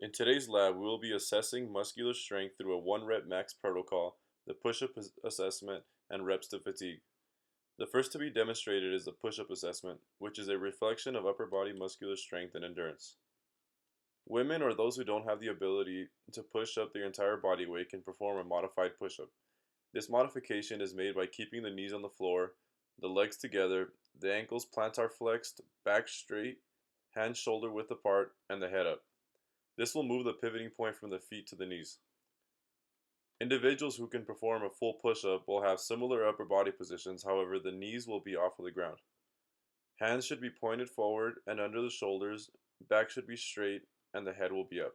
In today's lab, we will be assessing muscular strength through a 1 rep max protocol, the push-up assessment, and reps to fatigue. The first to be demonstrated is the push-up assessment, which is a reflection of upper body muscular strength and endurance. Women or those who don't have the ability to push up their entire body weight can perform a modified push-up. This modification is made by keeping the knees on the floor, the legs together, the ankles plantar flexed, back straight, hands shoulder width apart, and the head up. This will move the pivoting point from the feet to the knees. Individuals who can perform a full push-up will have similar upper body positions, however the knees will be off of the ground. Hands should be pointed forward and under the shoulders, back should be straight, and the head will be up.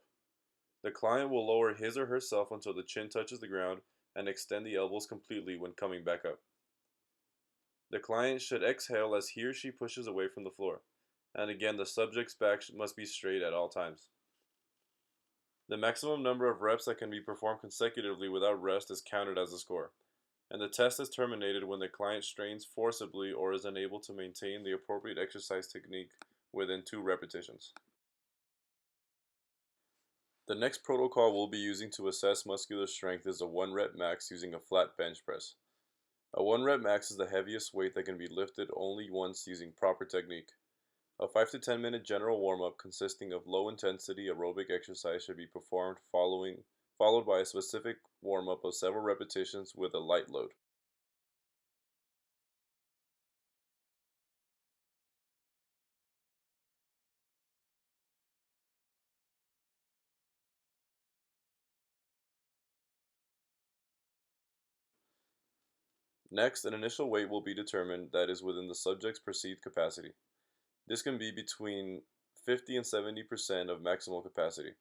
The client will lower his or herself until the chin touches the ground and extend the elbows completely when coming back up. The client should exhale as he or she pushes away from the floor, and again the subject's back must be straight at all times. The maximum number of reps that can be performed consecutively without rest is counted as a score, and the test is terminated when the client strains forcibly or is unable to maintain the appropriate exercise technique within 2 repetitions. The next protocol we'll be using to assess muscular strength is a 1 rep max using a flat bench press. A 1 rep max is the heaviest weight that can be lifted only once using proper technique. A 5 to 10 minute general warm-up consisting of low-intensity aerobic exercise should be performed followed by a specific warm-up of several repetitions with a light load. Next, an initial weight will be determined that is within the subject's perceived capacity. This can be between 50 and 70% of maximal capacity.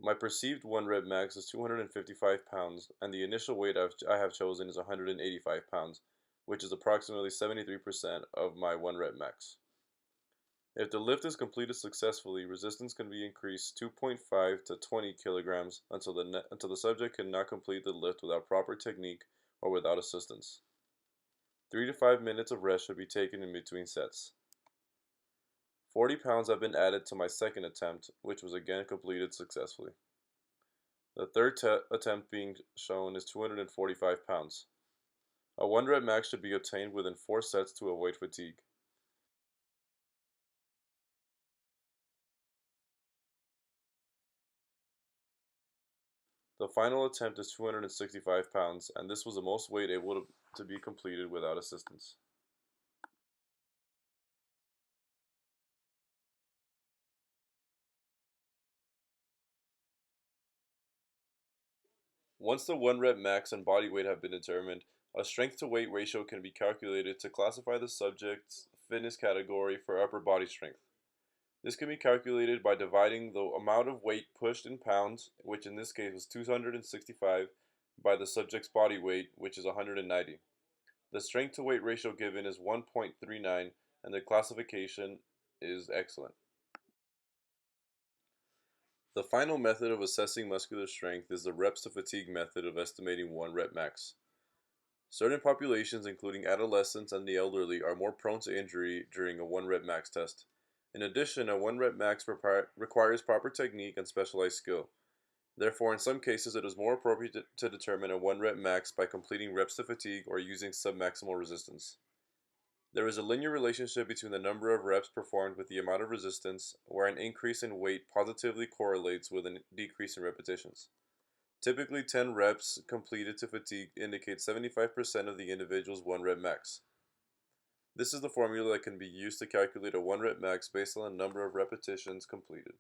My perceived 1 rep max is 255 pounds, and the initial weight I have chosen is 185 pounds, which is approximately 73% of my 1 rep max. If the lift is completed successfully, resistance can be increased 2.5 to 20 kilograms until the subject cannot complete the lift without proper technique or without assistance. 3 to 5 minutes of rest should be taken in between sets. 40 pounds have been added to my second attempt, which was again completed successfully. The third attempt being shown is 245 pounds. A 1 rep max should be obtained within 4 sets to avoid fatigue. The final attempt is 265 pounds, and this was the most weight able to be completed without assistance. Once the 1 rep max and body weight have been determined, a strength to weight ratio can be calculated to classify the subject's fitness category for upper body strength. This can be calculated by dividing the amount of weight pushed in pounds, which in this case was 265, by the subject's body weight, which is 190. The strength to weight ratio given is 1.39, and the classification is excellent. The final method of assessing muscular strength is the reps to fatigue method of estimating 1 rep max. Certain populations, including adolescents and the elderly, are more prone to injury during a 1 rep max test. In addition, a 1 rep max requires proper technique and specialized skill. Therefore, in some cases, it is more appropriate to determine a 1 rep max by completing reps to fatigue or using submaximal resistance. There is a linear relationship between the number of reps performed with the amount of resistance, where an increase in weight positively correlates with a decrease in repetitions. Typically, 10 reps completed to fatigue indicates 75% of the individual's 1 rep max. This is the formula that can be used to calculate a 1 rep max based on the number of repetitions completed.